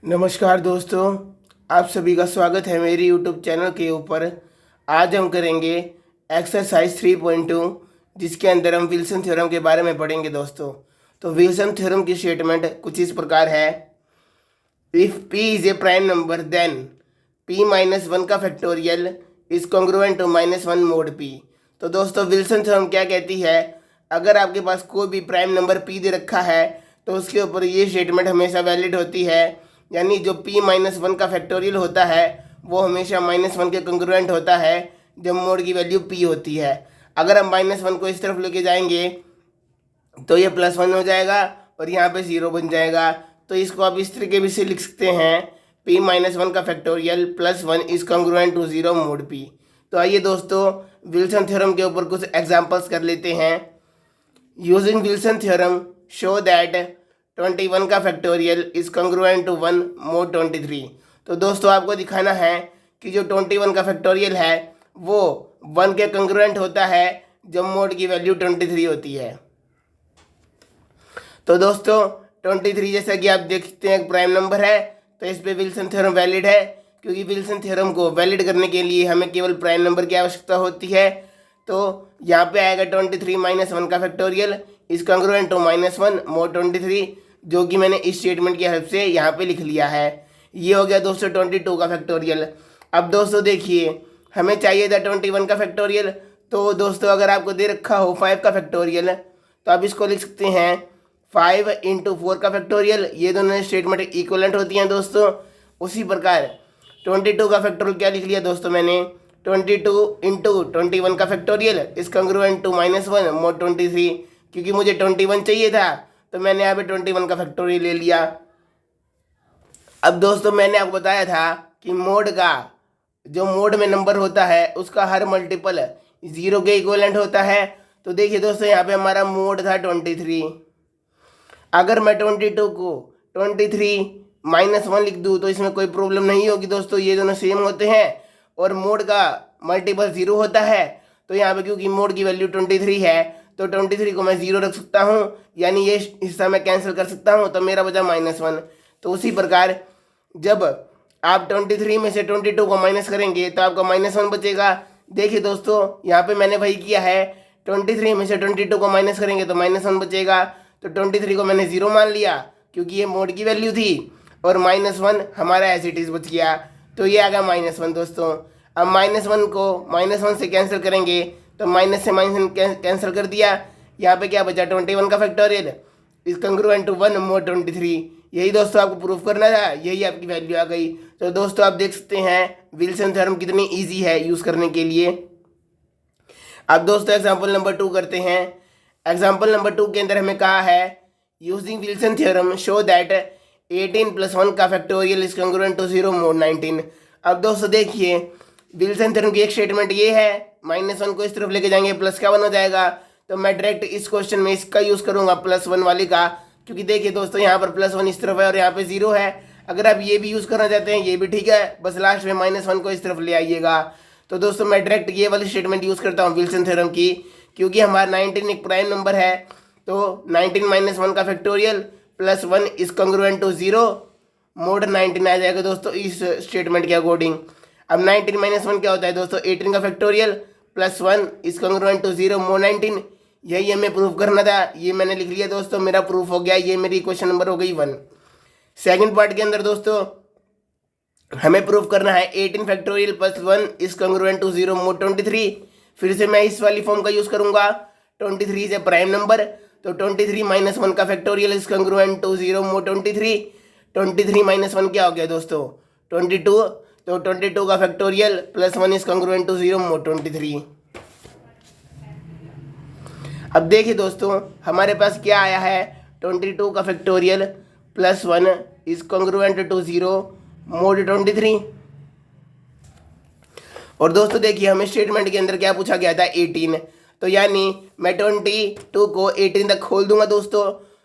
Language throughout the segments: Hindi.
नमस्कार दोस्तों, आप सभी का स्वागत है मेरी यूट्यूब चैनल के ऊपर। आज हम करेंगे एक्सरसाइज 3.2 जिसके अंदर हम विल्सन थ्योरम के बारे में पढ़ेंगे दोस्तों। तो विल्सन थ्योरम की स्टेटमेंट कुछ इस प्रकार है। If p is a prime number then p-1 का factorial is congruent to -1 mod p। तो दोस्तों विल्सन थ्योरम क्या कहती है, अगर आपके पास कोई भी प्राइम नंबर p दे रखा है तो उसके ऊपर ये स्टेटमेंट हमेशा वैलिड होती है, यानी जो p-1 का फैक्टोरियल होता है वो हमेशा -1 के कंग्रुएंट होता है जब मोड की वैल्यू p होती है। अगर हम -1 को इस तरफ लेके जाएंगे तो ये +1 हो जाएगा और यहाँ पे 0 बन जाएगा। तो इसको आप इस तरीके से लिख सकते हैं, p-1 का factorial +1 is congruent to 0 mod p। तो आइए दोस्तों विल्सन थ्योरम के ऊपर कुछ एग्जांपल्स कर लेते हैं। Using Wilson theorem show that 21 का factorial is congruent to 1 mod 23। तो दोस्तों आपको दिखाना है कि जो 21 का फैक्टोरियल है वो 1 के कॉन्ग्रुएंट होता है जब मोड की वैल्यू 23 होती है। तो दोस्तों 23 जैसा कि आप देखते हैं एक प्राइम नंबर है, तो इस पे विल्सन थ्योरम वैलिड है, क्योंकि विल्सन थ्योरम को वैलिड करने के लिए हमें केवल प्राइम नंबर की आवश्यकता होती है। तो यहाँ पे आएगा 23 - 1 का factorial is congruent to -1 mod 23, जो कि मैंने इस स्टेटमेंट की हेल्प से यहाँ पे लिख लिया है। ये हो गया दोस्तों 22 का फैक्टोरियल। अब दोस्तों देखिए हमें चाहिए था 21 का फैक्टोरियल। तो दोस्तों अगर आपको दे रखा हो 5 का फैक्टोरियल तो आप इसको लिख सकते हैं 5 × 4 का फैक्टोरियल। ये दोनों स्टेटमेंट इक्वलेंट होती हैं दोस्तों। उसी प्रकार 22 का फैक्टोरियल क्या लिख लिया दोस्तों मैंने, 22 × 21 का factorial is congruent to -1 mod 23। क्योंकि मुझे 21 चाहिए था तो मैंने यहाँ पे 21 का फैक्टोरियल ले लिया। अब दोस्तों मैंने आपको बताया था कि मोड का जो मोड में नंबर होता है उसका हर मल्टीपल 0 के इक्वलेंट होता है। तो देखिए दोस्तों यहाँ पे हमारा मोड था 23। अगर मैं 22 को 23 - 1 लिख दूँ तो इसमें कोई प्रॉब्लम नहीं होगी दोस्तों, ये दोनों सेम होते हैं और मोड का मल्टीपल 0 होता है। तो यहाँ पे क्योंकि मोड की वैल्यू 23 है तो 23 को मैं 0 रख सकता हूँ, यानी ये हिस्सा मैं कैंसिल कर सकता हूँ, तो मेरा बचा -1। तो उसी प्रकार जब आप 23 में से 22 को माइनस करेंगे तो आपका -1 बचेगा। देखिए दोस्तों यहाँ पे मैंने वही किया है, 23 में से 22 को माइनस करेंगे तो -1 बचेगा। तो 23 को मैंने 0 मान लिया क्योंकि ये मोड की वैल्यू थी और -1 हमारा एज इट इज़ बच गया। तो ये आ गया -1 दोस्तों। अब -1 को -1 से कैंसिल करेंगे तो माइनस से माइनस कैंसिल कर दिया। यहाँ पे क्या बचा 21 का factorial is congruent to 1 mod 23। यही दोस्तों आपको प्रूफ करना था, यही आपकी वैल्यू आ गई। तो दोस्तों आप देख सकते हैं विल्सन थ्योरम कितनी इजी है यूज़ करने के लिए। अब दोस्तों एग्जाम्पल नंबर 2 करते हैं। एग्जाम्पल नंबर 2 के अंदर हमें कहा है using Wilson theorem show that 18 + 1 का factorial is congruent to 0 mod 19। अब दोस्तों देखिए विल्सन थ्योरम की एक स्टेटमेंट ये है, -1 को इस तरफ लेके जाएंगे प्लस का 1 हो जाएगा। तो मैं डायरेक्ट इस क्वेश्चन में इसका यूज़ करूंगा +1 वाले का, क्योंकि देखिए दोस्तों यहाँ पर +1 इस तरफ है और यहाँ पे 0 है। अगर आप ये भी यूज़ करना चाहते हैं ये भी ठीक है, बस लास्ट में -1 को इस तरफ ले आइएगा। तो दोस्तों मैं डायरेक्ट ये वाली स्टेटमेंट यूज़ करता हूँ विल्सन थ्योरम की, क्योंकि हमारा 19 एक प्राइम नंबर है। तो 19 - 1 का factorial +1 is congruent to 0 mod 19 आ जाएगा दोस्तों इस स्टेटमेंट के अकॉर्डिंग। अब 19 - 1 क्या होता है दोस्तों, 18 का factorial +1 is congruent to 0 mod 19। यही हमें प्रूफ करना था, ये मैंने लिख लिया दोस्तों, मेरा प्रूफ हो गया। ये मेरी क्वेश्चन नंबर हो गई 1। सेकंड पार्ट के अंदर दोस्तों हमें प्रूफ करना है 18 factorial +1 is congruent to 0 mod 23। फिर से मैं इस वाली फॉर्म का यूज़ करूंगा, 23 इज ए प्राइम नंबर। तो 23 - 1 का factorial is congruent to 0 mod 23। 23 - 1 क्या हो गया दोस्तों 22। तो 22 का factorial +1 is congruent to 0 mod 23। अब देखिए दोस्तों हमारे पास क्या आया है, 22 का factorial +1 is congruent to 0 mod 23। और दोस्तों देखिए हमें स्टेटमेंट के अंदर क्या पूछा गया था 18। तो यानी मैं 22 को 18 तक खोल दूंगा दोस्तों।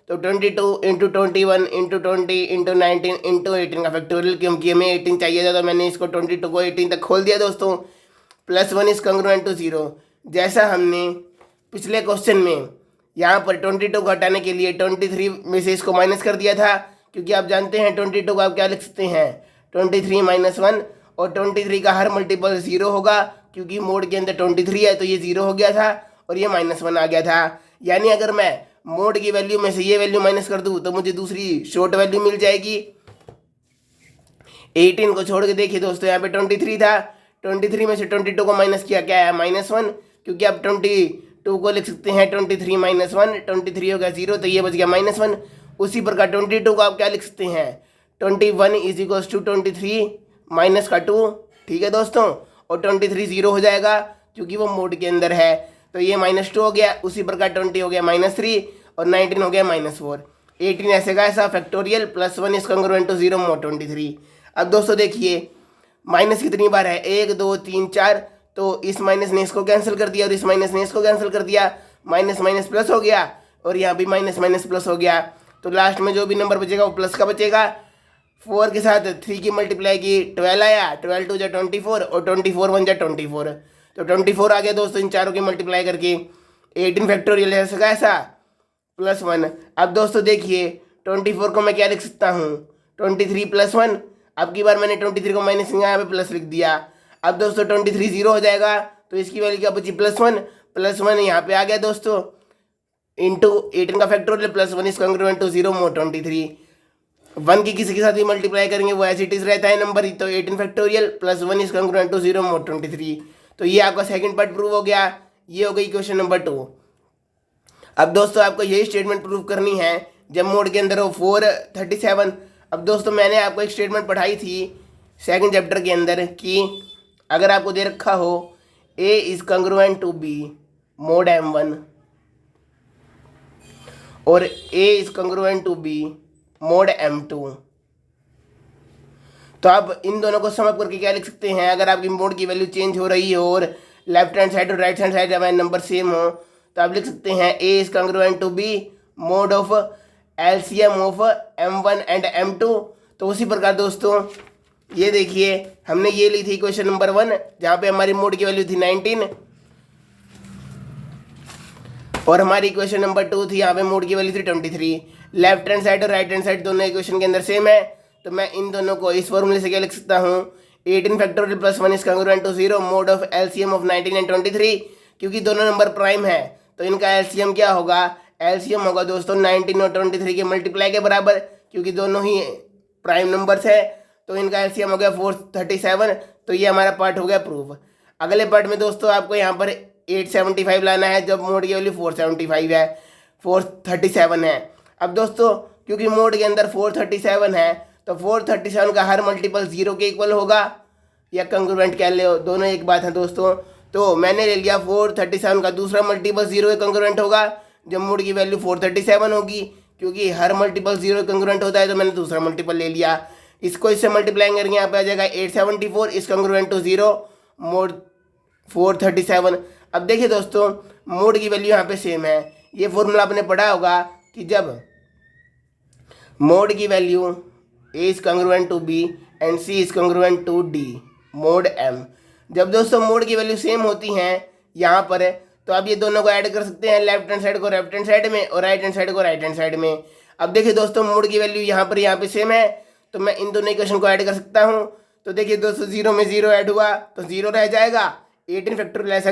तो 22 × 21 × 20 × 19 × 18 का फैक्टोरियल, क्योंकि हमें 18 चाहिए था तो मैंने इसको 22 को 18 तक खोल दिया दोस्तों। +1 इज कॉन्ग्रुएंट टू 0, जैसा हमने पिछले क्वेश्चन में यहाँ पर 22 को हटाने के लिए 23 में से इसको माइनस कर दिया था, क्योंकि आप जानते हैं 22 को आप क्या लिख सकते हैं 23 माइनस 1, और 23 का हर मल्टीपल 0 होगा क्योंकि मोड के अंदर 23 है, तो ये 0 हो गया था और ये -1 आ गया था। यानी अगर मैं मोड की वैल्यू में से ये वैल्यू माइनस कर दूँ तो मुझे दूसरी शॉर्ट वैल्यू मिल जाएगी। 18 को छोड़ के देखिए दोस्तों, यहाँ पे 23 था, 23 में से 22 को माइनस किया, क्या है -1, क्योंकि आप 22 को लिख सकते हैं 23 माइनस 1, 23 हो गया 0, तो ये बच गया -1। उसी प्रकार 22 को आप क्या लिख सकते हैं 21 इज इक्वल्स टू 23 माइनस का 2, ठीक है दोस्तों, और 23 0 हो जाएगा क्योंकि वो मोड के अंदर है, तो ये -2 हो गया। उसी प्रकार 20 हो गया -3 और 19 हो गया -4। 18 ऐसे का ऐसा factorial +1 is congruent to 0 mod 23। अब दोस्तों देखिए माइनस कितनी बार है, 1 2 3 4, तो इस माइनस ने इसको कैंसिल कर दिया और इस माइनस ने इसको कैंसिल कर दिया, माइनस माइनस प्लस हो गया और यहाँ भी माइनस माइनस प्लस हो गया, तो लास्ट में जो भी नंबर बचेगा वो प्लस का बचेगा। 4 के साथ 3 की मल्टीप्लाई की 12 आया, 12 2 जा 24 और 24 1 जा 24, तो 24 आ गया दोस्तों इन चारों की मल्टीप्लाई करके। 18 फैक्टोरियल ऐसा कैसा +1। अब दोस्तों देखिए 24 को मैं क्या लिख सकता हूँ 23 + 1, अब की बार मैंने 23 को माइनस यहाँ पे प्लस लिख दिया। अब दोस्तों 23 0 हो जाएगा, तो इसकी वैल्यू क्या बची +1 यहाँ पे आ गया दोस्तों, इंटू 18 का factorial +1 is congruent to 0 mod 23। 1 की किसी के साथ भी मल्टीप्लाई करेंगे वो एज इट इज रहता है नंबर ही, तो 18 factorial +1 is congruent to 0 mod 23। तो ये आपका सेकंड पार्ट प्रूव हो गया। ये हो गई क्वेश्चन नंबर 2। अब दोस्तों आपको यही स्टेटमेंट प्रूव करनी है जब मोड के अंदर हो 437। अब दोस्तों मैंने आपको एक स्टेटमेंट पढ़ाई थी सेकंड चैप्टर के अंदर कि अगर आपको दे रखा हो A is congruent to B mod M1 और A is congruent to B mod M2, तो आप इन दोनों को समअप करके क्या लिख सकते हैं, अगर आपकी मोड की वैल्यू चेंज हो रही हो और लेफ्ट हैंड साइड और राइट हैंड साइड हमारे नंबर सेम हो, तो आप लिख सकते हैं A is congruent to B mod of LCM of M1 and M2। तो उसी प्रकार दोस्तों ये देखिए हमने ये ली थी क्वेश्चन नंबर 1 जहाँ पे हमारी मोड की वैल्यू थी 19 और हमारी क्वेश्चन नंबर 2 थी यहाँ पे मोड की वैल्यू थी 23। लेफ्ट हैंड साइड और राइट हैंड साइड दोनों इक्वेशन के अंदर सेम है, तो मैं इन दोनों को इस फॉर्मूले से क्या लिख सकता हूँ 18 factorial +1 is congruent to 0 mod of LCM of 19 and 23। क्योंकि दोनों नंबर प्राइम है तो इनका LCM क्या होगा, LCM होगा दोस्तों 19 और 23 के मल्टीप्लाई के बराबर, क्योंकि दोनों ही प्राइम नंबर्स है, तो इनका LCM हो गया 437। तो ये हमारा पार्ट हो गया प्रूफ। अगले पार्ट में दोस्तों आपको यहाँ पर 875 लाना है जब मोड की वैल्यू 475 है 437 है। अब दोस्तों क्योंकि मोड के अंदर 437 है तो 437 का हर मल्टीपल 0 के इक्वल होगा या कंग्रुएंट कह ले, दोनों एक बात है दोस्तों। तो मैंने ले लिया 437 का दूसरा मल्टीपल 0 के कंग्रुएंट होगा जब मोड की वैल्यू 437 होगी, क्योंकि हर मल्टीपल 0 कंग्रुएंट होता है तो मैंने दूसरा मल्टीपल ले लिया। इसको इससे मल्टीप्लाई करेंगे यहाँ पे आ जाएगा 874 इज कंग्रुएंट टू 0 मोड 437। अब देखिए दोस्तों मोड की वैल्यू यहाँ पे सेम है, ये फॉर्मूला आपने पढ़ा होगा कि जब मोड की value A is congruent to B and C is congruent to D mod M, जब दोस्तों मोड की वैल्यू सेम होती हैं यहाँ पर तो आप ये दोनों को ऐड कर सकते हैं, लेफ्ट हैंड साइड को लेफ्ट हैंड साइड में और राइट हैंड साइड को राइट हैंड साइड में। अब देखिए दोस्तों मोड की वैल्यू यहाँ पे सेम है तो मैं इन दोनों इक्वेशन को ऐड कर सकता हूँ। तो देखिए दोस्तों 0 में 0 ऐड हुआ तो 0 रह जाएगा, 18 फैक्टोरियल ऐसा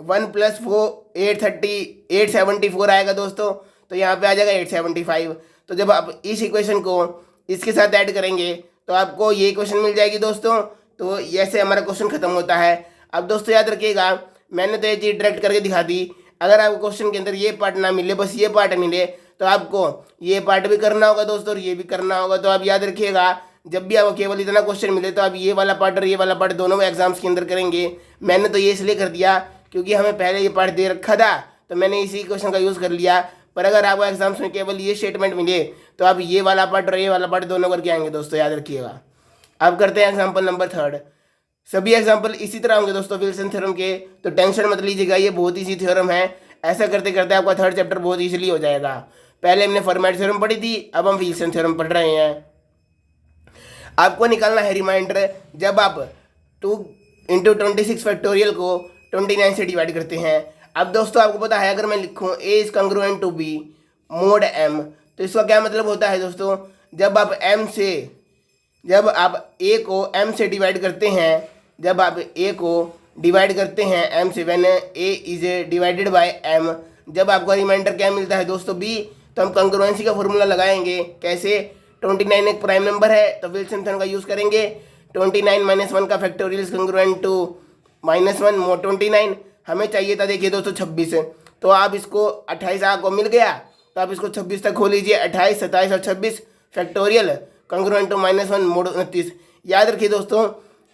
1 + 4 874 आएगा दोस्तों, तो यहाँ पे आ जाएगा 875। तो जब आप इस इक्वेशन को इसके साथ ऐड करेंगे तो आपको ये इक्वेशन मिल जाएगी दोस्तों। तो ऐसे हमारा क्वेश्चन खत्म होता है। अब दोस्तों याद रखिएगा मैंने तो ये चीज़ डायरेक्ट करके दिखा दी, अगर आपको क्वेश्चन के अंदर ये पार्ट ना मिले बस ये पार्ट मिले तो आपको ये पार्ट भी करना होगा दोस्तों और ये भी करना होगा। तो आप याद रखिएगा जब भी आपको केवल इतना क्वेश्चन मिले तो आप ये वाला पार्ट और ये वाला पार्ट दोनों एग्जाम्स के अंदर करेंगे। मैंने तो ये इसलिए कर दिया क्योंकि हमें पहले ये पार्ट दे रखा था तो मैंने इसी क्वेश्चन का यूज़ कर लिया, पर अगर आपको एग्जाम्स में केवल ये स्टेटमेंट मिले तो आप ये वाला पार्ट और ये वाला पार्ट दोनों करके आएंगे दोस्तों, याद रखिएगा। अब करते हैं एग्जाम्पल नंबर 3। सभी एग्जाम्पल इसी तरह होंगे दोस्तों विल्सन थ्योरम के, तो टेंशन मत लीजिएगा, ये बहुत ईजी थ्योरम है। ऐसा करते करते आपका 3rd चैप्टर बहुत ईजिली हो जाएगा। पहले हमने फॉर्मेट थ्योरम पढ़ी थी, अब हम विल्सन थ्योरम पढ़ रहे हैं। आपको निकालना है रिमाइंडर जब आप 2 × 26 फैक्टोरियल को 29 से डिवाइड करते हैं। अब दोस्तों आपको पता है अगर मैं लिखूँ A is congruent to B mod M, तो इसका क्या मतलब होता है दोस्तों, जब आप a को m से डिवाइड करते हैं, जब आप a को डिवाइड करते हैं m से, when a is divided by m, जब आपको रिमाइंडर क्या मिलता है दोस्तों b, तो हम कंग्रुएंसी का फॉर्मूला लगाएंगे। कैसे? 29 एक प्राइम नंबर है तो विल्सन थ्योरम का यूज़ करेंगे। 29 माइनस 1 का factorial is congruent to -1 mod 29। हमें चाहिए था देखिए दोस्तों 26, तो आप इसको 28 आपको मिल गया तो आप इसको 26 तक खोल लीजिए। 28, 27 और 26 फैक्टोरियल कंग्रुएंट टू -1 मोड 29। याद रखिए दोस्तों,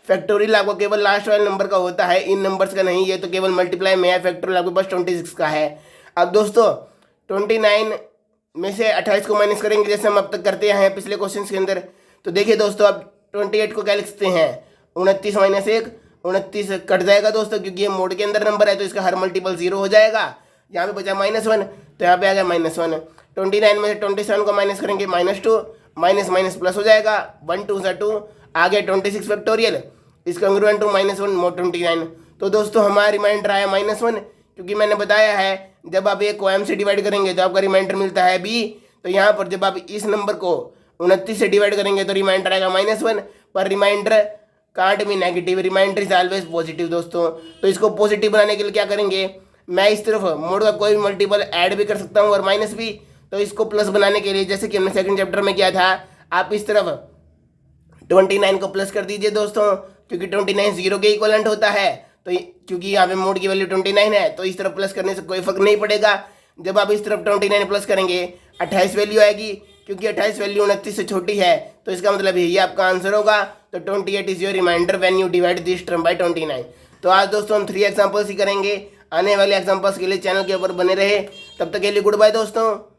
फैक्टोरियल आपको केवल लास्ट वाले नंबर का होता है, इन नंबर्स का नहीं। ये तो केवल मल्टीप्लाई में है, फैक्टोरियल आपके पास 26 का है। अब दोस्तों 29 में से 28 को माइनस करेंगे जैसे हम अब तक करते हैं पिछले क्वेश्चन के अंदर। तो देखिए दोस्तों, अब 28 को क्या लिख सकते हैं? 29 माइनस 1, 29 कट जाएगा दोस्तों, क्योंकि ये मोड के अंदर नंबर है तो इसका हर मल्टीपल 0 हो जाएगा। यहाँ पे बचा -1 तो यहाँ पे आ गया -1। 29 में से 27 को माइनस करेंगे -2, माइनस माइनस प्लस हो जाएगा, 1 2 2 आ गया 26 फैक्टोरियल इस कंग्रुएंट टू -1 मोड 29। तो दोस्तों हमारा रिमाइंडर आया -1, क्योंकि मैंने बताया है जब आप a को m से डिवाइड करेंगे तो आपका रिमाइंडर मिलता है b। तो यहाँ पर जब आप इस नंबर को 29 से डिवाइड करेंगे तो रिमाइंडर आएगा -1, पर remainder can't be negative, remainder is always positive दोस्तों। तो इसको पॉजिटिव बनाने के लिए क्या करेंगे? मैं इस तरफ मोड का कोई भी मल्टीपल ऐड भी कर सकता हूँ और माइनस भी। तो इसको प्लस बनाने के लिए जैसे कि हमने सेकंड चैप्टर में किया था, आप इस तरफ 29 को प्लस कर दीजिए दोस्तों, क्योंकि 29 0 के इक्वलेंट होता है। तो क्योंकि यहाँ पे मोड की वैल्यू 29 है तो इस तरफ प्लस करने से कोई फर्क नहीं पड़ेगा। जब आप इस तरफ 29 प्लस करेंगे 28 वैल्यू आएगी, क्योंकि 28 वैल्यू 29 से छोटी है, तो इसका मतलब यही आपका आंसर होगा। तो 28 is your remainder when you divide this term by 29। तो आज दोस्तों हम 3 एग्जाम्पल्स ही करेंगे। आने वाले एग्जाम्पल्स के लिए चैनल के ऊपर बने रहे। तब तक के लिए गुड बाय दोस्तों।